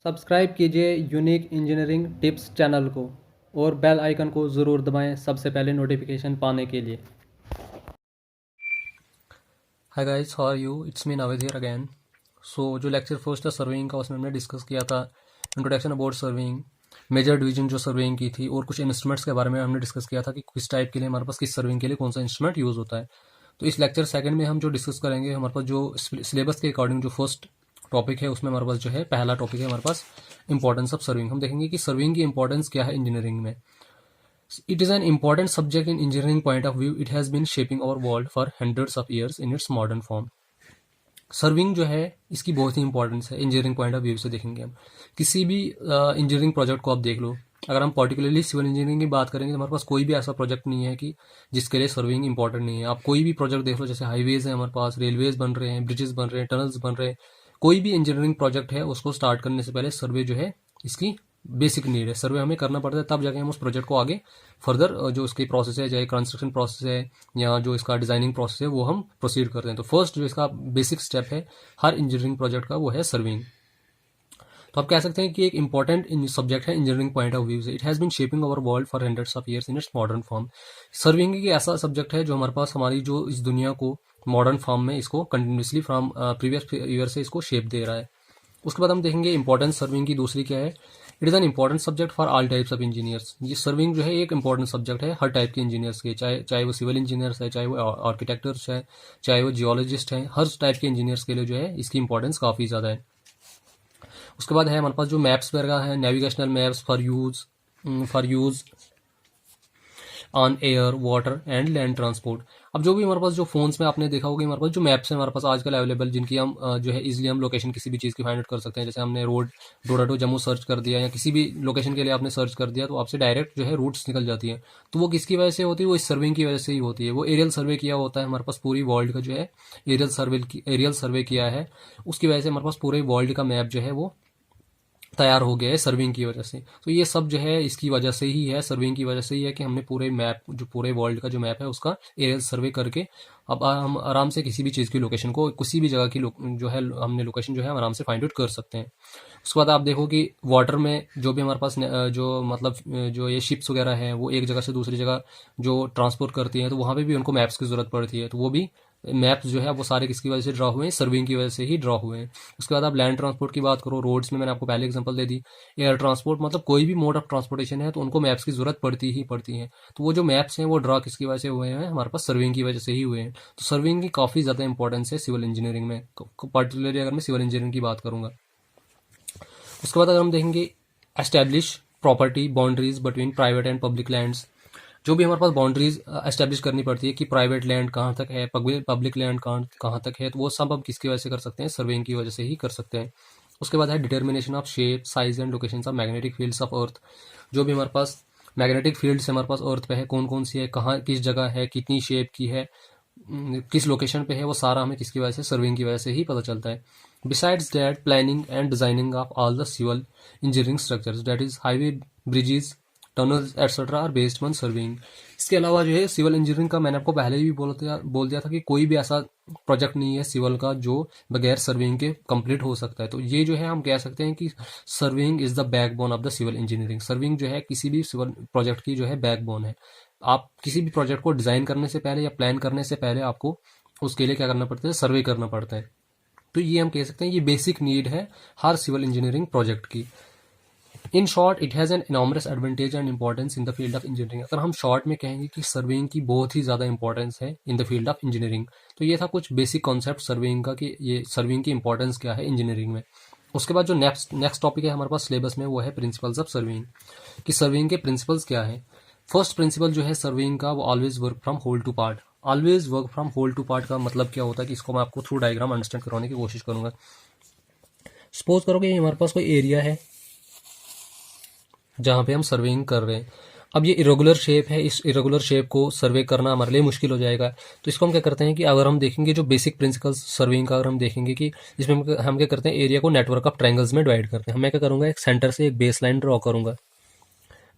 Subscribe कीजिए unique engineering tips channel को और बेल आइकन को ज़रूर दबाएं सबसे पहले नोटिफिकेशन पाने के लिए। Hi guys, how are you? It's me Naved here again. So जो लेक्चर फर्स्ट था सर्वेइंग का, उसमें हमने डिस्कस किया था introduction about surveying, major division जो सर्वेइंग की थी, और कुछ इंस्ट्रूमेंट्स के बारे में हमने डिस्कस किया था कि किस टाइप के लिए हमारे पास किस सर्वेइंग के लिए कौन सा इंस्ट्रूमेंट यूज़ होता है। तो इस लेक्चर सेकंड में हम जो डिस्कस करेंगे, हमारे पास जो सिलेबस के अकॉर्डिंग जो फर्स्ट टॉपिक है, उसमें हमारे पास जो है पहला टॉपिक है हमारे पास इंपॉर्टेंस ऑफ सर्विंग। हम देखेंगे कि सर्विंग की इंपॉर्टेंस क्या है इंजीनियरिंग में। It is an important subject in engineering point of view. It has been shaping our world for hundreds of years in its modern form. Serving जो है इसकी बहुत ही इंपॉर्टेंस है इंजीनियरिंग पॉइंट ऑफ व्यू से। देखेंगे हम किसी भी इंजीनियरिंग प्रोजेक्ट को आप देख लो, अगर हम पर्टिकुलरली सिविल इंजीनियरिंग की बात करेंगे तो हमारे पास कोई भी ऐसा प्रोजेक्ट नहीं है कि जिसके लिए सर्विंग इंपॉर्टेंट नहीं है। आप कोई भी प्रोजेक्ट देख लो, जैसे हाईवेज है हमारे पास, रेलवेज बन रहे हैं, ब्रिजेस बन रहे हैं, टनल्स बन रहे हैं, कोई भी इंजीनियरिंग प्रोजेक्ट है उसको स्टार्ट करने से पहले सर्वे जो है इसकी बेसिक नीड है। सर्वे हमें करना पड़ता है, तब जाके हम उस प्रोजेक्ट को आगे फर्दर जो उसकी प्रोसेस है, चाहे कंस्ट्रक्शन प्रोसेस है या जो इसका डिजाइनिंग प्रोसेस है, वो हम प्रोसीड करते हैं। तो फर्स्ट जो इसका बेसिक स्टेप है हर इंजीनियरिंग प्रोजेक्ट का, वो है सर्विंग। तो आप कह सकते हैं कि एक इंपॉर्टेंट सब्जेक्ट है इंजीनियरिंग पॉइंट ऑफ व्यू से। It has been shaping our world for hundreds of years in its modern form. Surveying एक ऐसा सब्जेक्ट है जो हमारे पास हमारी जो इस दुनिया को मॉडर्न फॉर्म में इसको कंटिन्यूसली फ्रॉम प्रीवियस ईयर से इसको शेप दे रहा है। उसके बाद हम देखेंगे इंपॉर्टेंस सर्विंग की दूसरी क्या है। It is an important subject for all types of engineers. ये सर्विंग जो है एक इंपॉर्टेंट सब्जेक्ट है हर टाइप के इंजीनियर्स के, चाहे चाहे वो सिविल इंजीनियर्स है, चाहे वो आर्किटेक्टर्स है, चाहे वो जियोलॉजिस्ट हैं, हर टाइप के इंजीनियर्स के लिए जो है इसकी इंपॉर्टेंस काफ़ी ज़्यादा है। उसके बाद है हमारे पास जो मैप्स वगैरह है, navigational maps for use on air, water and land transport. अब जो भी हमारे पास जो फोन्स में आपने देखा होगा, हमारे पास जो मैप्स हैं हमारे पास आजकल अवेलेबल, जिनकी हम जो है इजीली हम लोकेशन किसी भी चीज़ की फाइंड आउट कर सकते हैं। जैसे हमने road Doda to Jammu search कर दिया या किसी भी लोकेशन के लिए आपने सर्च कर दिया, तो आपसे डायरेक्ट जो है रूट्स निकल जाती है। तो वो किसकी वजह से होती है? वो इस सर्विंग की वजह से ही होती है। वो एरियल सर्वे किया होता है हमारे पास, पूरी वर्ल्ड का जो है एरियल सर्वे किया है, उसकी वजह से हमारे पास पूरे वर्ल्ड का मैप जो है वो तैयार हो गया है सर्विंग की वजह से। तो ये सब जो है इसकी वजह से ही है, सर्विंग की वजह से ही है कि हमने पूरे मैप, जो पूरे वर्ल्ड का जो मैप है उसका एरियल सर्वे करके अब हम आराम से किसी भी चीज़ की लोकेशन को, किसी भी जगह की जो है हमने लोकेशन जो है हम आराम से फाइंड आउट कर सकते हैं। उसके बाद आप देखो कि वाटर में जो भी हमारे पास जो मतलब जो ये शिप्स वगैरह हैं, वो एक जगह से दूसरी जगह जो ट्रांसपोर्ट करती हैं, तो वहाँ पे भी उनको मैप्स की ज़रूरत पड़ती है। तो वो भी मैप्स जो है वो सारे किसकी वजह से ड्रॉ हुए हैं? सर्विंग की वजह से ही ड्रॉ हुए हैं। उसके बाद आप लैंड ट्रांसपोर्ट की बात करो, रोड्स में मैंने आपको पहले एग्जांपल दे दी। एयर ट्रांसपोर्ट, मतलब कोई भी मोड ऑफ ट्रांसपोर्टेशन है तो उनको मैप्स की जरूरत पड़ती ही पड़ती है। तो वो जो मैप्स हैं वो ड्रॉ किसकी वजह से हुए हैं? हमारे पास सर्विंग की वजह से ही हुए हैं। तो सर्विंग की काफ़ी ज़्यादा इंपॉर्टेंस है सिविल इंजीनियरिंग में, पर्टिकुलरली अगर मैं सिविल इंजीनियरिंग की बात करूंगा। उसके बाद अगर हम देखेंगे establish property boundaries between private and public lands. जो भी हमारे पास बाउंड्रीज एस्टैब्लिश करनी पड़ती है कि प्राइवेट लैंड कहाँ तक है, पब्लिक लैंड कहाँ तक है, तो वो सब हम किसकी वजह से कर सकते हैं? सर्वेइंग की वजह से ही कर सकते हैं। उसके बाद है determination of shape, size and location of magnetic fields of earth. जो भी हमारे पास मैग्नेटिक फील्ड्स हमारे पास अर्थ पे है, कौन कौन सी है, कहाँ किस जगह है, कितनी शेप की है, किस लोकेशन पे है, वो सारा हमें किसकी वजह से? सर्विंग की वजह से ही पता चलता है। Besides that planning and designing of all the civil engineering structures, that is highway, bridges, tunnels etcetera are based on surveying. इसके अलावा जो है सिविल इंजीनियरिंग का, मैंने आपको पहले भी बोल दिया था कि कोई भी ऐसा प्रोजेक्ट नहीं है सिविल का जो बगैर सर्विंग के कंप्लीट हो सकता है। तो ये जो है हम कह सकते हैं कि surveying is the backbone of the civil engineering. Surveying जो है किसी भी सिविल प्रोजेक्ट की जो है बैकबोन है। आप किसी भी प्रोजेक्ट को डिजाइन करने से पहले या प्लान करने से पहले आपको उसके लिए क्या करना पड़ता है? सर्वे करना पड़ता है। तो ये हम कह सकते हैं ये बेसिक नीड है हर सिविल इंजीनियरिंग प्रोजेक्ट की। In short it has an enormous advantage and importance in the field of engineering. अगर हम शॉर्ट में कहेंगे कि सर्वेइंग की बहुत ही ज़्यादा इंपॉर्टेंस है इन द फील्ड ऑफ इंजीनियरिंग। तो ये था कुछ बेसिक कॉन्सेप्ट सर्वेइंग का कि ये सर्वेइंग की इंपॉर्टेंस क्या है इंजीनियरिंग में। उसके बाद जो नेक्स्ट टॉपिक है हमारे पास सिलेबस में, वो है प्रिंसिपल्स ऑफ सर्वेइंग, कि सर्वेइंग के प्रिंसिपल्स क्या है। फर्स्ट प्रिंसिपल जो है सर्वेइंग का, वो always work from whole to part. Always work from whole to part का मतलब क्या होता है कि इसको मैं आपको थ्रू डायग्राम अंडरस्टैंड करवाने की कोशिश करूंगा। सपोज करो कि हमारे पास कोई एरिया है जहाँ पे हम सर्वेइंग कर रहे हैं। अब ये इरेगुलर शेप है, इस इरेगुलर शेप को सर्वे करना हमारे लिए मुश्किल हो जाएगा। तो इसको हम क्या करते हैं कि अगर हम देखेंगे जो बेसिक प्रिंसिपल्स सर्वेइंग का, अगर हम देखेंगे कि इसमें हम क्या करते हैं, एरिया को नेटवर्क ऑफ ट्रायंगल्स में डिवाइड करते हैं। मैं क्या करूँगा, एक सेंटर से एक बेस लाइन ड्रॉ करूँगा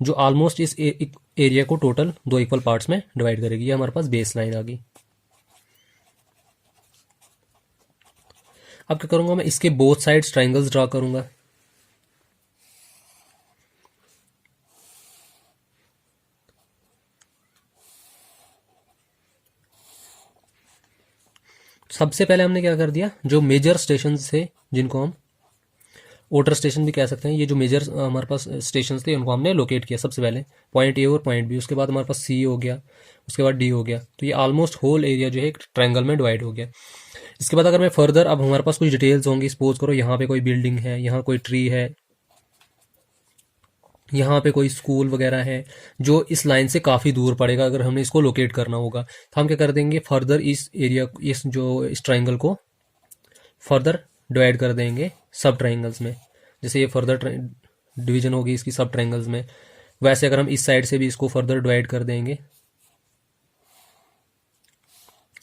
जो ऑलमोस्ट इस एरिया को टोटल 2 इक्वल पार्ट्स में डिवाइड करेगी। ये हमारे पास बेस लाइन आ गई। अब क्या करूँगा, मैं इसके बोथ साइड्स ट्रायंगल्स ड्रॉ करूँगा। सबसे पहले हमने क्या कर दिया, जो मेजर स्टेशन थे जिनको हम ओटर स्टेशन भी कह सकते हैं, ये जो मेजर हमारे पास स्टेशन थे उनको हमने लोकेट किया सबसे पहले, पॉइंट ए और पॉइंट बी। उसके बाद हमारे पास सी हो गया, उसके बाद डी हो गया। तो ये ऑलमोस्ट होल एरिया जो है एक ट्रायंगल में डिवाइड हो गया। इसके बाद अगर मैं फर्दर, अब हमारे पास कुछ डिटेल्स होंगी, सपोज करो यहाँ पे कोई बिल्डिंग है, यहाँ कोई ट्री है, यहाँ पे कोई स्कूल वगैरह है जो इस लाइन से काफ़ी दूर पड़ेगा, अगर हमने इसको लोकेट करना होगा तो हम क्या कर देंगे, फर्दर इस एरिया, इस ट्राइंगल को फर्दर डिवाइड कर देंगे सब ट्राइंगल्स में। जैसे ये फर्दर डिवीजन होगी इसकी सब ट्राइंगल्स में, वैसे अगर हम इस साइड से भी इसको फर्दर डिवाइड कर देंगे।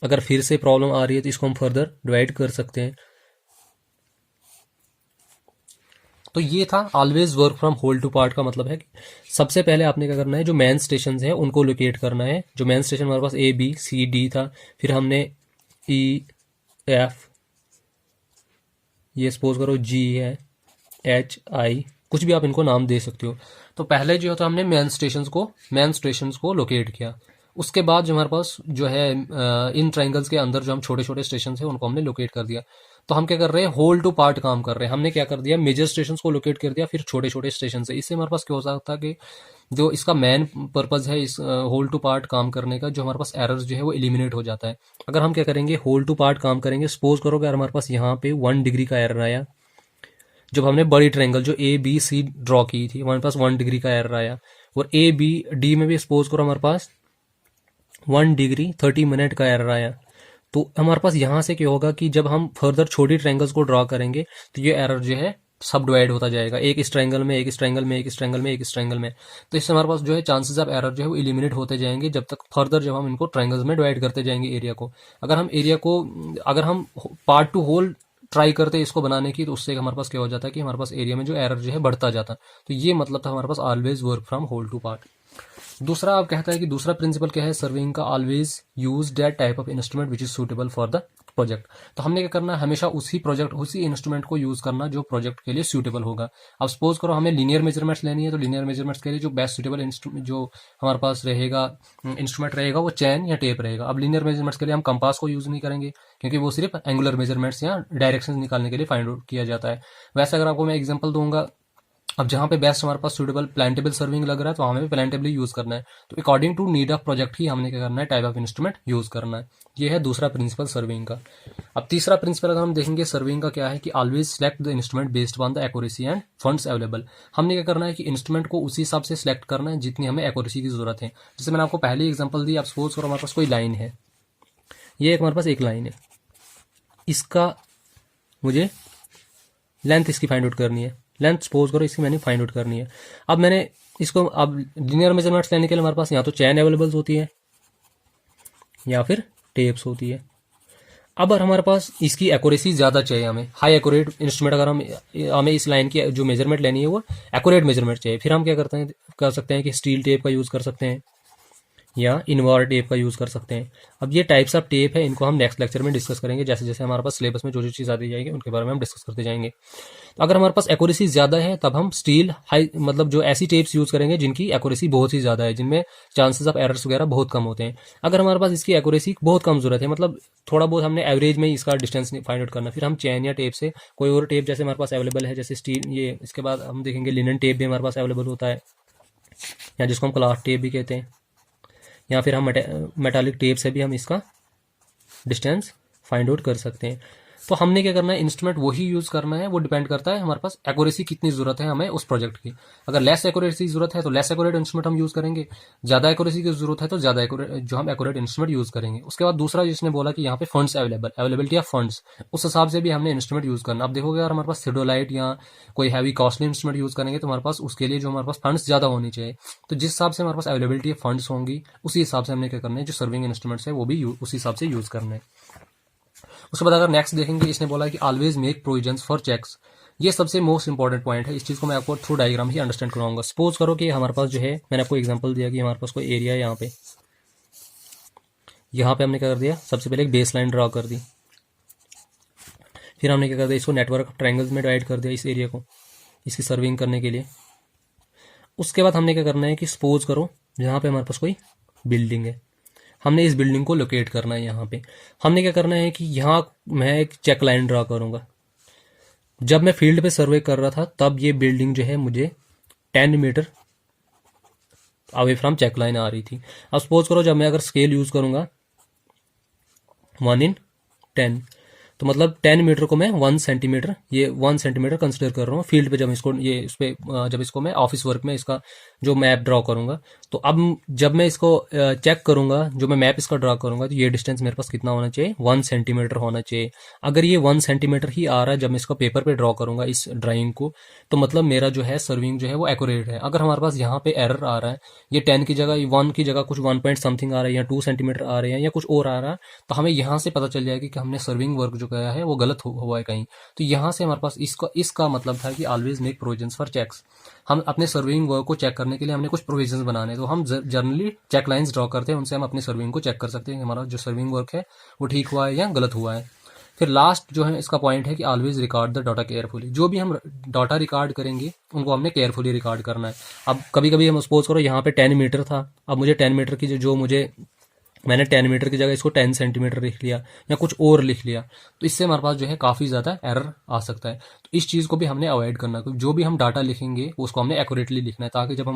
अगर फिर से प्रॉब्लम आ रही है तो इसको हम फर्दर डिवाइड कर सकते हैं। तो ये था always work from whole to part का मतलब है कि सबसे पहले आपने क्या करना है, जो मेन स्टेशन है उनको लोकेट करना है। जो मेन स्टेशन हमारे पास ए बी सी डी था, फिर हमने ई एफ, ये सपोज करो जी है, एच आई, कुछ भी आप इनको नाम दे सकते हो। तो पहले जो है तो हमने मेन स्टेशंस को लोकेट किया। उसके बाद जो हमारे पास जो है इन ट्राइंगल्स के अंदर जो हम छोटे छोटे स्टेशन है उनको हमने लोकेट कर दिया। तो हम क्या कर रहे हैं, होल टू पार्ट काम कर रहे हैं। हमने क्या कर दिया, मेजर स्टेशन को लोकेट कर दिया, फिर छोटे छोटे स्टेशन से। इससे हमारे पास क्या हो सकता है कि जो इसका मेन पर्पज है इस होल टू पार्ट काम करने का, जो हमारे पास एरर्स जो है वो एलिमिनेट हो जाता है। अगर हम क्या करेंगे, होल टू पार्ट काम करेंगे, सपोज करो कि अगर हमारे पास यहाँ पे 1 डिग्री का एरर आया, जब हमने बड़ी ट्रायंगल जो ए बी सी ड्रॉ की थी हमारे पास 1 डिग्री का एरर आया, और ए बी डी में भी सपोज करो हमारे पास 1 डिग्री 30 मिनट का एरर आया, तो हमारे पास यहाँ से क्या होगा कि जब हम फर्दर छोटी ट्रायंगल्स को ड्रॉ करेंगे तो ये एरर जो है सब डिवाइड होता जाएगा, एक इस ट्रायंगल में, एक इस ट्रायंगल में, एक इस ट्रायंगल में, एक इस ट्रायंगल में। तो इससे हमारे पास जो है चांसेस ऑफ एरर जो है वो एलिमिनेट होते जाएंगे जब तक फर्दर जब हम इनको ट्रायंगल्स में डिवाइड करते जाएंगे एरिया को। अगर हम पार्ट टू होल ट्राई करते इसको बनाने की, तो उससे हमारे पास क्या हो जाता है कि हमारे पास एरिया में जो एरर जो है बढ़ता जाता। तो ये मतलब था हमारे पास always work from whole to part. दूसरा आप कहता है कि दूसरा प्रिंसिपल क्या है सर्विंग का, always use that type of instrument which is suitable for the project. तो हमने क्या करना है, हमेशा उसी इंस्ट्रूमेंट को यूज करना जो प्रोजेक्ट के लिए सूटेबल होगा। अब सपोज करो हमें लीनियर मेजरमेंट्स लेनी है, तो लीनियर मेजरमेंट्स के लिए जो बेस्ट सूटेबल जो हमारे पास रहेगा इंस्ट्रूमेंट रहेगा वो चैन या टेप रहेगा। अब लीनियर मेजरमेंट्स के लिए हम कंपास को यूज नहीं करेंगे, क्योंकि वो सिर्फ एंगुलर मेजरमेंट्स या डायरेक्शन निकालने के लिए फाइंड आउट किया जाता है। वैसे अगर आपको मैं एग्जाम्पल दूंगा, अब जहाँ पे बेस्ट हमारे पास सूटेबल प्लांटेबल सर्विंग लग रहा है तो हमें प्लांटेबल यूज करना है। तो according to need of project ही हमने क्या करना है, टाइप ऑफ इंस्ट्रूमेंट यूज करना है। ये है दूसरा प्रिंसिपल सर्विंग का। अब तीसरा प्रिंसिपल अगर हम देखेंगे सर्विंग का क्या है कि always select the instrument based on the accuracy end funds available. हमने क्या करना है कि इंस्ट्रूमेंट को उसी हिसाब से सिलेक्ट करना है जितनी हमें एक्यूरेसी की जरूरत है। जैसे मैंने आपको पहले एग्जाम्पल दी, आप सपोज करो हमारे पास कोई लाइन है, ये एक हमारे पास एक लाइन है, इसका मुझे लेंथ इसकी फाइंड आउट करनी है। लेंथ सपोज करो इसकी मैंने फाइंड आउट करनी है। अब मैंने इसको, अब लीनियर मेजरमेंट्स लेने के लिए हमारे पास या तो चैन अवेलेबल होती है या फिर टेप्स होती है। अब अगर हमारे पास इसकी एक्यूरेसी ज़्यादा चाहिए, हमें हाई एक्यूरेट इंस्ट्रूमेंट, अगर हमें इस लाइन की जो मेजरमेंट लेनी है वो एक्यूरेट मेजरमेंट चाहिए, फिर हम क्या कर सकते हैं कि स्टील टेप का यूज़ कर सकते हैं या इनवार टेप का यूज़ कर सकते हैं। अब ये टाइप्स ऑफ टेप है, इनको हम नेक्स्ट लेक्चर में डिस्कस करेंगे। जैसे जैसे हमारे पास सिलेबस में जो जो चीज़ आती जाएगी उनके बारे में हम डिस्कस करते जाएंगे। तो अगर हमारे पास एक्यूरेसी ज़्यादा है तब हम स्टील हाई, मतलब जो ऐसी टेप्स यूज़ करेंगे जिनकी एक्यूरेसी बहुत ही ज़्यादा है, जिनमें चांसेस ऑफ एरर्स वगैरह बहुत कम होते हैं। अगर हमारे पास इसकी एक्यूरेसी बहुत कम जरूरत है, मतलब थोड़ा बहुत हमने एवरेज में इसका डिस्टेंस फाइंड आउट करना, फिर हम चैन या टेप से कोई और टेप जैसे हमारे पास अवेलेबल है, जैसे स्टील, ये इसके बाद हम देखेंगे लिनन टेप भी हमारे पास अवेलेबल होता है, या जिसको हम क्लाथ टेप भी कहते हैं, या फिर हम मेटालिक टेप से भी हम इसका डिस्टेंस फाइंड आउट कर सकते हैं। तो हमने क्या करना है, इंस्ट्रूमेंट वही यूज करना है, वो डिपेंड करता है हमारे पास एक्यूरेसी कितनी जरूरत है हमें उस प्रोजेक्ट की। अगर लेस एक्यूरेसी जरूरत है तो लेस एक्यूरेट इंस्ट्रूमेंट हम यूज करेंगे, ज्यादा एक्यूरेसी की जरूरत है तो ज्यादा एक्यूरेट इंस्ट्रूमेंट यूज करेंगे। उसके बाद दूसरा जिसने बोला कि यहाँ पे फंड्स अवेलेबिलिटी ऑफ फंड्स, उस हिसाब से भी हमने इंस्ट्रूमेंट यूज करना। अब देखोगे अगर हमारे पास थियोडोलाइट या कोई हैवी कॉस्टली इंस्ट्रूमेंट यूज करेंगे तो हमारे पास उसके लिए जो हमारे पास फंड्स ज्यादा होनी चाहिए। तो जिस हिसाब से हमारे पास अवेलेबिलिटी ऑफ फंड्स होंगी उसी हिसाब से हमने क्या करना है, जो सर्विंग इंस्ट्रूमेंट्स है वो भी उसी हिसाब से यूज करना है। उसके बाद अगर नेक्स्ट देखेंगे, इसने बोला कि always make provisions for checks. ये सबसे मोस्ट इंपॉर्टेंट पॉइंट है, इस चीज को मैं आपको थ्रू डायग्राम ही अंडरस्टैंड कराऊंगा। सपोज करो कि हमारे पास जो है, मैंने आपको एग्जांपल दिया कि हमारे पास कोई एरिया है, यहाँ पे हमने क्या कर दिया, सबसे पहले एक बेस लाइन ड्रॉ कर दी, फिर हमने क्या कर दिया, इसको नेटवर्क ऑफ ट्रायंगल्स में डिवाइड कर दिया इस एरिया को, इसकी सर्विंग करने के लिए। उसके बाद हमने क्या करना है कि सपोज करो यहाँ पे हमारे पास कोई बिल्डिंग है, हमने इस बिल्डिंग को लोकेट करना है। यहाँ पे हमने क्या करना है कि यहाँ मैं एक चेक लाइन ड्रा करूँगा। जब मैं फील्ड पे सर्वे कर रहा था तब ये बिल्डिंग जो है मुझे 10 metre away from check line आ रही थी। अब सपोज करो जब मैं अगर स्केल यूज़ करूँगा 1/10, तो मतलब 10 मीटर को मैं 1 सेंटीमीटर, ये 1 सेंटीमीटर कंसिडर कर रहा हूँ फील्ड पे। जब इसको ये इस पे जब इसको मैं ऑफिस वर्क में इसका जो मैप ड्रॉ करूंगा, तो अब जब मैं इसको चेक करूंगा, जो मैं मैप इसका ड्रॉ करूंगा, तो ये डिस्टेंस मेरे पास कितना होना चाहिए, 1 सेंटीमीटर होना चाहिए। अगर ये 1 सेंटीमीटर ही आ रहा है जब मैं इसको पेपर पे ड्रॉ करूंगा इस ड्राइंग को, तो मतलब मेरा जो है सर्विंग जो है वो एक्यूरेट है। अगर हमारे पास यहाँ पे एरर आ रहा है, ये 10 की जगह 1 की जगह कुछ 1 पॉइंट समथिंग आ रहा है, या 2 सेंटीमीटर आ रहे हैं, या कुछ और आ रहा है, तो हमें यहाँ से पता चल जाएगा कि हमने सर्विंग वर्क जो किया है वो गलत हुआ है कहीं। तो यहाँ से हमारे पास इसका मतलब था कि always make provisions for checks. हम अपने सर्विंग वर्क को चेक करने के लिए हमने कुछ प्रोविजंस बनाने हैं, तो हम जनरली चेक लाइंस ड्रॉ करते हैं, उनसे हम अपनी सर्विंग को चेक कर सकते हैं कि हमारा जो सर्विंग वर्क है वो ठीक हुआ है या गलत हुआ है। फिर लास्ट जो है इसका पॉइंट है कि always record the data carefully. जो भी हम डाटा रिकॉर्ड करेंगे उनको हमने केयरफुली रिकॉर्ड करना है। अब कभी कभी हम सपोज करो यहाँ पे 10 मीटर था, अब मुझे 10 मीटर की जो मुझे मैंने 10 मीटर की जगह इसको 10 सेंटीमीटर लिख लिया या कुछ और लिख लिया, तो इससे हमारे पास जो है काफ़ी ज़्यादा एरर आ सकता है। तो इस चीज़ को भी हमने अवॉइड करना है, क्योंकि जो भी हम डाटा लिखेंगे उसको हमने एक्यूरेटली लिखना है, ताकि जब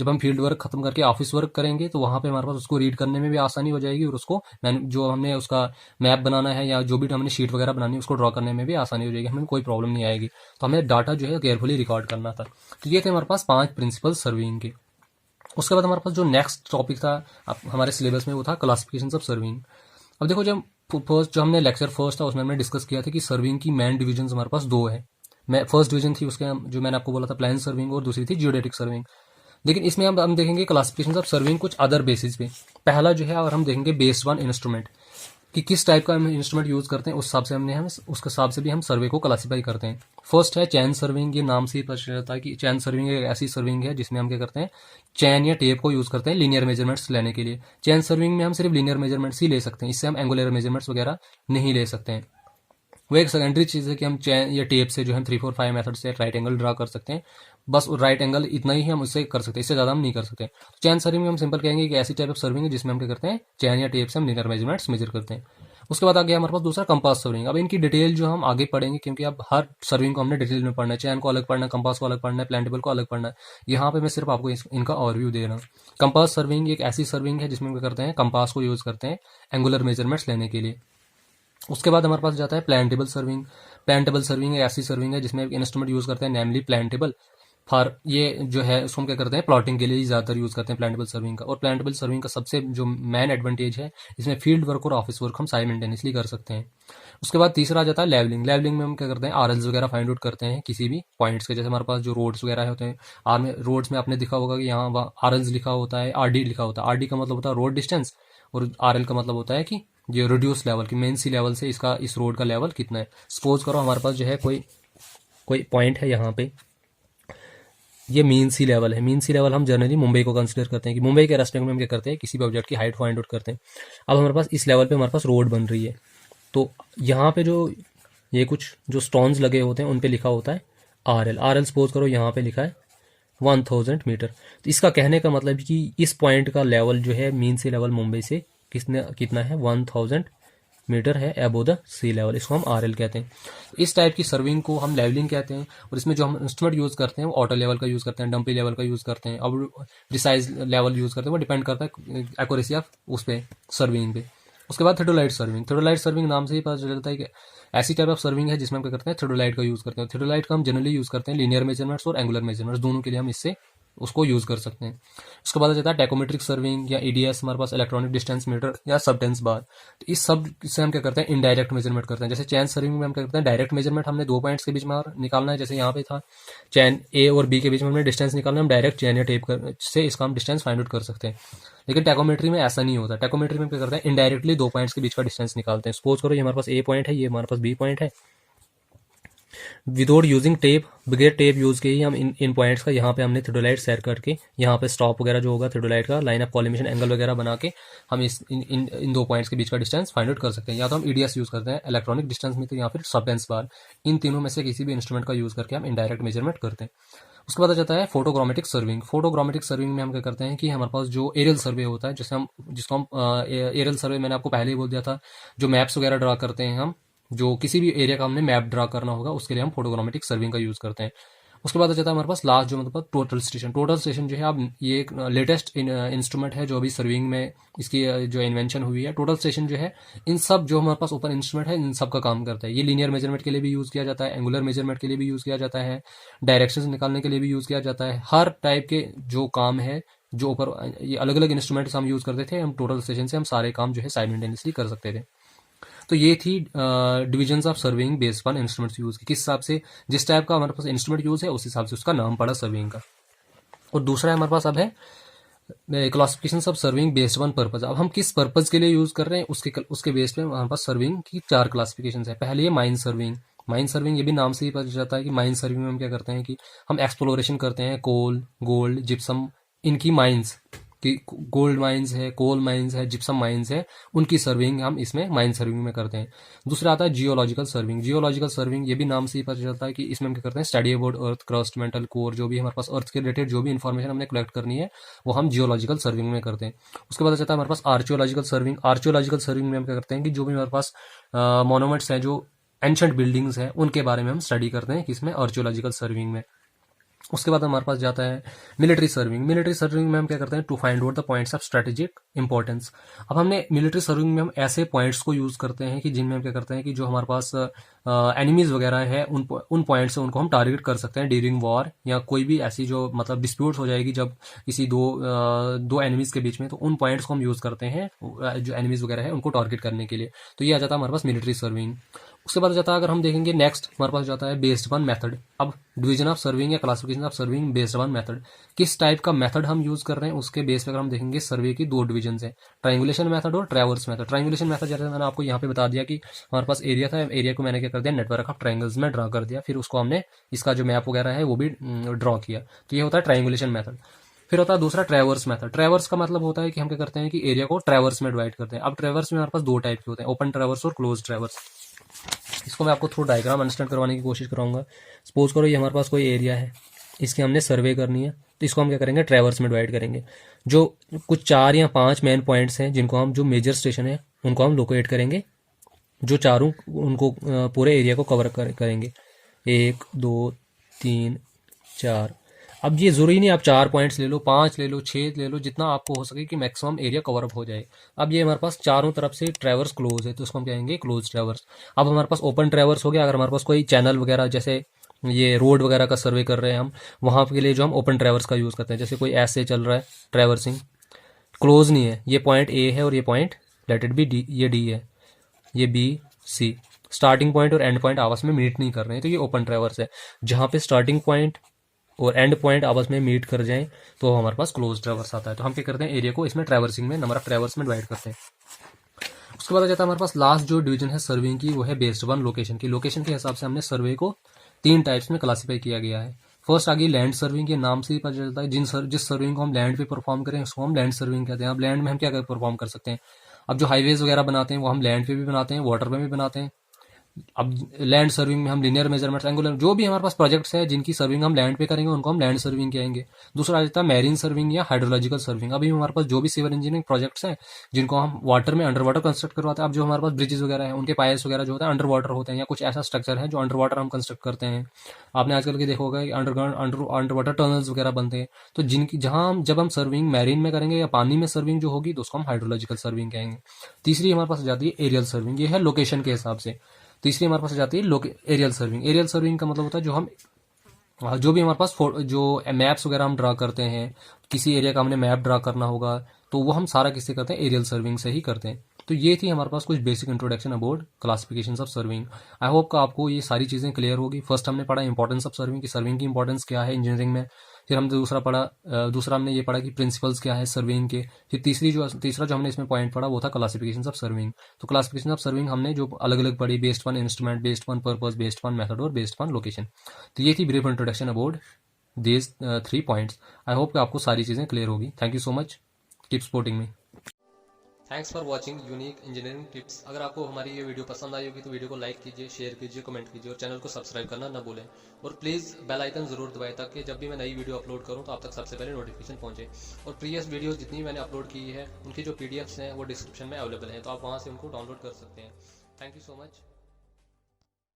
हम फील्ड वर्क खत्म करके ऑफिस वर्क करेंगे तो वहाँ पे हमारे पास उसको रीड करने में भी आसानी हो जाएगी, और उसको जो हमने उसका मैप बनाना है या जो भी हमने शीट वगैरह बनानी है उसको ड्रॉ करने में भी आसानी हो जाएगी, हमें कोई प्रॉब्लम नहीं आएगी। तो हमें डाटा जो है केयरफुली रिकॉर्ड करना था। तो ये थे हमारे पास 5 प्रिंसिपल सर्विंग के। उसके बाद हमारे पास जो नेक्स्ट टॉपिक था हमारे सिलेबस में वो था क्लासिफिकेशन ऑफ सर्विंग। अब देखो जब फर्स्ट जो हमने लेक्चर फर्स्ट था उसमें हमने डिस्कस किया था कि सर्विंग की मेन डिवीजन हमारे पास 2 है। मैं फर्स्ट डिवीजन थी उसके जो मैंने आपको बोला था प्लान सर्विंग, और दूसरी थी जियोडेटिक सर्विंग। लेकिन इसमें हम देखेंगे क्लासिफिकेशन ऑफ सर्विंग कुछ अदर बेसिस पे। पहला जो है और हम देखेंगे बेस्ड ऑन इंस्ट्रूमेंट, कि किस टाइप का हम इंस्ट्रूमेंट यूज करते हैं, उस हिसाब से हम उसके हिसाब से भी हम सर्वे को क्लासीफाई करते हैं। फर्स्ट है चैन सर्विंग। ये नाम से ही पता चलता है कि चैन सर्विंग एक ऐसी सर्विंग है जिसमें हम क्या करते हैं, चैन या टेप को यूज करते हैं लीनियर मेजरमेंट्स लेने के लिए। चैन सर्विंग में हम सिर्फ लीनियर मेजरमेंट्स ही ले सकते हैं, इससे हम एंगुलर मेजरमेंट्स वगैरह नहीं ले सकते हैं। वो एक सेकेंडरी चीज़ है कि हम चैन या टेप से जो हम 3-4-5 मेथड से राइट एंगल ड्रा कर सकते हैं, बस राइट एंगल इतना ही हम उससे कर सकते हैं, इससे ज़्यादा हम नहीं कर सकते। चैन सर्विंग में हम सिंपल कहेंगे कि ऐसी टाइप ऑफ सर्विंग है जिसमें हम क्या करते हैं, चैन या टेप से हम लीनियर मेजरमेंट्स मेजर करते हैं। उसके बाद आ गया हमारे पास दूसरा कंपास सर्विंग। अब इनकी डिटेल जो हम आगे पढ़ेंगे, क्योंकि अब हर सर्विंग को हमने डिटेल में पढ़ना है, चैन को अलग पढ़ना है, कंपास को अलग पढ़ना है, प्लान टेबल को अलग पढ़ना है। यहाँ पे मैं सिर्फ आपको इनका ओवरव्यू दे रहा हूँ। कंपास सर्विंग एक ऐसी सर्विंग है जिसमें हम क्या करते हैं, कंपास को यूज करते हैं एंगुलर मेजरमेंट्स लेने के लिए। उसके बाद हमारे पास जाता है plan table serving. Plan table serving एक ऐसी सर्विंग है जिसमें एक इंस्ट्रूमेंट यूज करते हैं, नेमली प्लान टेबल। फॉर ये जो है उसको हम क्या करते हैं, प्लॉटिंग के लिए ज़्यादातर यूज करते हैं प्लान टेबल सर्विंग का। और प्लान टेबल सर्विंग का सबसे जो मेन एडवांटेज है, इसमें फील्ड वर्क और ऑफिस वर्क हम साइमल्टेनियसली कर सकते हैं। उसके बाद तीसरा आ जाता है लेवलिंग। लेवलिंग में हम क्या करते हैं, आरएल्स वगैरह फाइंड आउट करते हैं किसी भी पॉइंट्स के। जैसे हमारे पास जो रोड्स वगैरह होते हैं, रोड्स में आपने देखा होगा कि यहाँ आरएल्स लिखा होता है, आरडी लिखा होता है। आरडी का मतलब होता है रोड डिस्टेंस, और आरएल का मतलब होता है कि जो रिड्यूस लेवल की मेन सी लेवल से इस रोड का लेवल कितना है। सपोज करो हमारे पास जो है कोई पॉइंट है यहाँ पे, ये मीन सी लेवल है। मीन सी लेवल हम जनरली मुंबई को कंसीडर करते हैं कि मुंबई के रेस्पेक्ट में हम क्या करते हैं, किसी भी ऑब्जेक्ट की हाइट फाइंड आउट करते हैं। अब हमारे पास इस लेवल पे हमारे पास रोड बन रही है, तो यहाँ पे जो ये कुछ जो स्टोन्स लगे होते हैं उन पे लिखा होता है आरएल। आरएल सपोज करो यहाँ पे लिखा है 1000 मीटर। तो इसका कहने का मतलब कि इस पॉइंट का लेवल जो है मीन सी लेवल मुंबई से कितना है, 1000 मीटर है अबो द सी लेवल। इसको हम आरएल कहते हैं। इस टाइप की सर्विंग को हम लेवलिंग कहते हैं। और इसमें जो हम इंस्ट्रूमेंट यूज करते हैं वो ऑटो लेवल का यूज करते हैं, डंपी लेवल का यूज करते हैं, अब प्रिसाइज लेवल यूज करते हैं। वो डिपेंड करता है एक्यूरेसी ऑफ उस पे सर्विंग पे। उसके बाद थ्रेडोलाइट सर्विंग। थ्रेडोलाइट सर्विंग नाम से ही पता चलता है कि ऐसी टाइप ऑफ सर्विंग है जिसमें हम क्या करते हैं, थ्रेडोलाइट का यूज करते हैं। थ्रेडोलाइट का हम जनरली यूज करते हैं लीनियर मेजरमेंट्स और एंगुलर मेजरमेंट्स दोनों के लिए हम इससे उसको यूज कर सकते हैं। उसके बाद आ जाता है टैकोमेट्रिक सर्विंग या ईडीएस, हमारे पास इलेक्ट्रॉनिक डिस्टेंस मीटर या सबटेंस बार। तो इस सब से हम क्या करते हैं, इनडायरेक्ट मेजरमेंट करते हैं। जैसे चैन सर्विंग में हम क्या करते हैं, डायरेक्ट मेजरमेंट हमने 2 पॉइंट्स के बीच में निकालना है, जैसे यहाँ पे था चैन ए और बी के बीच में हमने डिस्टेंस निकालना है, हम डायरेक्ट चैन या टेप से इसका हम डिस्टेंस फाइंड आउट कर सकते हैं। लेकिन टैकोमेट्री में ऐसा नहीं होता। टैकोमेट्री में क्या करते हैं, इनडायरेक्टली 2 पॉइंट्स के बीच का डिस्टेंस निकालते हैं। सपोज करो ये हमारे पास ए पॉइंट है, ये हमारे पास बी पॉइंट है। विदाउट यूजिंग टेप, बगैर टेप यूज के ही हम इन पॉइंट्स का यहाँ पे हमने थ्रेडोलाइट सेट करके यहाँ पे स्टॉप वगैरह जो होगा थ्रेडोलाइट का लाइन ऑफ कॉलिमेशन एंगल वगैरह बना के हम इन 2 पॉइंट्स के बीच का डिस्टेंस फाइंड आउट कर सकते हैं। या तो हम ईडीएस यूज करते हैं इलेक्ट्रॉनिक डिस्टेंस में, तो या फिर सबटेंस बार। इन तीनों में से किसी भी इंस्ट्रूमेंट का यूज करके हम इनडायरेक्ट मेजरमेंट करते हैं। उसके बाद आ जाता है फोटोग्रामेटिक सर्विंग। फोटोग्रामेटिक सर्विंग में हम क्या करते हैं कि हमारे पास जो एरियल सर्वे होता है, जिसको हम एरियल सर्वे, मैंने आपको पहले ही बोल दिया था, जो मैप्स वगैरह ड्रा करते हैं हम, जो किसी भी एरिया का हमने मैप ड्रा करना होगा उसके लिए हम फोटोग्रामेटिक सर्विंग का यूज करते हैं। उसके बाद आ जाता है हमारे पास लास्ट जो मतलब टोटल स्टेशन। टोटल स्टेशन जो है, अब ये एक लेटेस्ट इंस्ट्रूमेंट है जो अभी सर्विंग में इसकी जो इन्वेंशन हुई है। टोटल स्टेशन जो है, इन सब जो हमारे पास ओपन इंस्ट्रूमेंट है इन सब का काम करता है। ये लीनियर मेजरमेंट के लिए भी यूज किया जाता है, एंगुलर मेजरमेंट के लिए भी यूज किया जाता है, डायरेक्शंस निकालने के लिए भी यूज किया जाता है। हर टाइप के जो काम है, जो ऊपर ये अलग अलग इंस्ट्रूमेंट्स हम यूज करते थे, हम टोटल स्टेशन से हम सारे काम जो है साइमल्टेनियसली कर सकते थे। तो ये थी divisions of serving based on instruments use की। किस हिसाब से, जिस टाइप का हमारे पास इंस्ट्रूमेंट यूज है उस हिसाब से उसका नाम पड़ा सर्विंग का। और दूसरा हमारे पास अब है classification of serving based on purpose. अब हम किस पर्पज के लिए यूज कर रहे हैं उसके बेस पे हमारे पास सर्विंग की 4 क्लासिफिकेशन है। पहले है माइन सर्विंग। माइन सर्विंग ये भी नाम से ही पता चलता है कि माइन सर्विंग में हम क्या करते हैं कि हम एक्सप्लोरेशन करते हैं कोल, गोल्ड, जिप्सम, इनकी माइंस कि गोल्ड माइंस है, कोल माइंस है, जिप्सम माइंस है, उनकी सर्विंग हम इसमें माइन सर्विंग में करते हैं। दूसरा आता है जियोलॉजिकल सर्विंग। जियोलॉजिकल सर्विंग ये भी नाम से ही पता चलता है कि इसमें हम क्या करते हैं study about earth crust, mantle core, जो भी हमारे पास अर्थ के रिलेटेड जो भी इन्फॉर्मेशन हमने कलेक्ट करनी है वो हम जियोलॉजिकल सर्विंग में करते हैं। उसके बाद आता है हमारे पास आर्चियोलॉजिकल सर्विंग। आर्चियोलॉजिकल सर्विंग में हम क्या करते हैं कि जो भी हमारे पास मोनूमेंट्स हैं, जो एंशंट बिल्डिंग्स हैं, उनके बारे में हम स्टडी करते हैं किसमें, आर्चियोलॉजिकल सर्विंग में। उसके बाद हमारे पास जाता है मिलिट्री सर्विंग। मिलिट्री सर्विंग में हम क्या करते हैं to find out the points of strategic importance. अब हमने मिलिट्री सर्विंग में हम ऐसे पॉइंट्स को यूज करते हैं कि जिनमें हम क्या करते हैं कि जो हमारे पास एनिमीज वगैरह है उन पॉइंट से उनको हम टारगेट कर सकते हैं ड्यूरिंग वॉर, या कोई भी ऐसी जो मतलब डिस्प्यूट हो जाएगी जब किसी दो एनिमीज के बीच में, तो उन पॉइंट्स को हम यूज करते हैं जो एनिमीज वगैरह है उनको टारगेट करने के लिए। तो ये आ जाता है हमारे पास मिलिट्री सर्विंग। उसके बाद जाता है, अगर हम देखेंगे नेक्स्ट हमारे पास जाता है बेस्ड ऑन मेथड। अब डिवीजन ऑफ सर्विंग या classification of serving based on method, किस टाइप का मेथड हम यूज कर रहे हैं उसके बेस पर हम देखेंगे सर्वे की 2 डिवीजन है, ट्रायंगुलेशन मेथड और ट्रैवर्स मेथड। ट्रायंगुलेशन मेथड जैसे मैंने आपको यहाँ पे बता दिया कि हमारे पास एरिया था, एरिया को मैंने क्या कर दिया नेटवर्क ऑफ ट्रायंगल्स में ड्रा कर दिया, फिर उसको हमने इसका जो मैप वगैरह है वो भी ड्रॉ किया। तो ये होता है ट्रायंगुलेशन मेथड। फिर होता है दूसरा ट्रैवर्स मेथड। ट्रैवर्स का मतलब होता है कि हम क्या करते हैं कि एरिया को ट्रैवर्स में डिवाइड करते हैं। अब ट्रैवर्स में हमारे पास 2 टाइप के होते हैं, ओपन ट्रैवर्स और क्लोज ट्रैवर्स। इसको मैं आपको थ्रू डायग्राम अंडरस्टैंड करवाने की कोशिश कराऊंगा। सपोज करो ये हमारे पास कोई एरिया है, इसकी हमने सर्वे करनी है, तो इसको हम क्या करेंगे ट्रैवर्स में डिवाइड करेंगे। जो कुछ 4 या 5 मेन पॉइंट्स हैं जिनको हम, जो मेजर स्टेशन है उनको हम लोकेट करेंगे, जो चारों उनको पूरे एरिया को कवर करेंगे। 1 2 3 4। अब ये जरूरी नहीं आप 4 पॉइंट्स ले लो, 5 ले लो, 6 ले लो, जितना आपको हो सके कि मैक्सिमम एरिया कवर अप हो जाए। अब ये हमारे पास चारों तरफ से ट्रैवर्स क्लोज है तो उसको हम कहेंगे क्लोज ट्रैवर्स। अब हमारे पास ओपन ट्रैवर्स हो गया, अगर हमारे पास कोई चैनल वगैरह जैसे ये रोड वगैरह का सर्वे कर रहे हैं हम, वहां के लिए जो हम ओपन ट्रैवर्स का यूज करते हैं। जैसे कोई ऐसे चल रहा है ट्रैवर्सिंग, क्लोज नहीं है, ये पॉइंट ए है और ये point let it be D, ये डी है, ये बी सी, स्टार्टिंग पॉइंट और एंड पॉइंट आपस में मीट नहीं कर रहे हैं, तो ये ओपन ट्रैवर्स है। जहां पे स्टार्टिंग पॉइंट और एंड पॉइंट आपस में मीट कर जाएं तो हमारे पास क्लोज ट्रैवर्स आता है। तो हम क्या करते हैं एरिया को इसमें ट्रैवर्सिंग में, नंबर ऑफ ट्रैवर्स में डिवाइड करते हैं। उसके बाद आ जाता है हमारे पास लास्ट जो डिवीजन है सर्विंग की, वो है बेस्ड ऑन लोकेशन की। लोकेशन के हिसाब से हमने सर्वे को 3 टाइप्स में क्लासीफाई किया गया है। फर्स्ट आ गई लैंड सर्विंग, के नाम से ही पता चलता है जिस सर्विंग को हम लैंड पे परफॉर्म करें उसको हम लैंड सर्विंग कहते हैं। अब लैंड में हम क्या परफॉर्म कर सकते हैं, अब जो हाईवेज वगैरह बनाते हैं वो हम लैंड पे भी बनाते हैं, वाटर पे भी बनाते हैं। अब लैंड सर्विंग में हम लिनियर मेजरमेंट्स, एंगुलर, जो भी हमारे पास प्रोजेक्ट्स हैं जिनकी सर्विंग हम लैंड पे करेंगे उनको हम लैंड सर्विंग कहेंगे। दूसरा आ जाता है मैरीन सर्विंग या हाइड्रोलॉजिकल सर्विंग। अभी हमारे पास जो भी सिविल इंजीनियरिंग प्रोजेक्ट्स हैं जिनको हम वाटर में अंडर वाटर कंस्ट्रक्ट करवाते हैं, अब जो हमारे पास ब्रिजेस वगैरह हैं उनके पायल्स वगैरह जो होता है अंडर वाटर होते हैं, या कुछ ऐसा स्ट्रक्चर है जो अंडर वाटर हम कंस्ट्रक्ट करते हैं। आपने आजकल के देखा होगा कि अंडरग्राउंड अंडर वाटर टनल्स वगैरह बनते हैं। तो जिनकी जहां जब हम सर्विंग मैरीन में करेंगे या पानी में सर्विंग जो होगी तो उसको हम हाइड्रोलॉजिकल सर्विंग कहेंगे। तीसरी हमारे पास जाती है एरियल सर्विंग, ये है लोकेशन के हिसाब से। तीसरी हमारे पास जाती है एरियल सर्विंग। एरियल सर्विंग का मतलब होता है जो भी हमारे पास जो मैप्स वगैरह हम ड्रा करते हैं, किसी एरिया का हमने मैप ड्रा करना होगा तो वो हम सारा किससे करते हैं, एरियल सर्विंग से ही करते हैं। तो ये थी हमारे पास कुछ basic introduction about classifications of serving. I hope का आपको ये सारी चीज़ें क्लियर होगी। फर्स्ट हमने पढ़ा इंपॉर्टेंस ऑफ सर्विंग, की सर्विंग की इंपॉर्टेंस क्या है इंजीनियरिंग में। फिर हमने दूसरा हमने ये पढ़ा कि प्रिंसिपल्स क्या है सर्विंग के। फिर तीसरा जो हमने इसमें पॉइंट पढ़ा वो था क्लासिफिकेशन ऑफ सर्विंग। तो क्लासिफिकेशन ऑफ सर्विंग हमने जो अलग अलग पढ़ी, based on instrument, based on purpose, based on method और बेस्ड ऑन लोकेशन। तो ये थी brief introduction about these 3 points. I hope कि आपको सारी चीज़ें क्लियर होगी। Thank you so much, keep supporting me. Thanks for watching unique engineering tips. अगर आपको हमारी ये वीडियो पसंद आई होगी तो वीडियो को लाइक कीजिए, शेयर कीजिए, कमेंट कीजिए और चैनल को सब्सक्राइब करना ना भूलें। और प्लीज़ बेल आइकन ज़रूर दबाएं ताकि जब भी मैं नई वीडियो अपलोड करूं तो आप तक सबसे पहले नोटिफिकेशन पहुंचे। और प्रीवियस वीडियो जितनी मैंने अपलोड की है उनकी जो PDFs हैं वो डिस्क्रिप्शन में अवेलेबल हैं, तो आप वहाँ से उनको डाउनलोड कर सकते हैं। Thank you so much.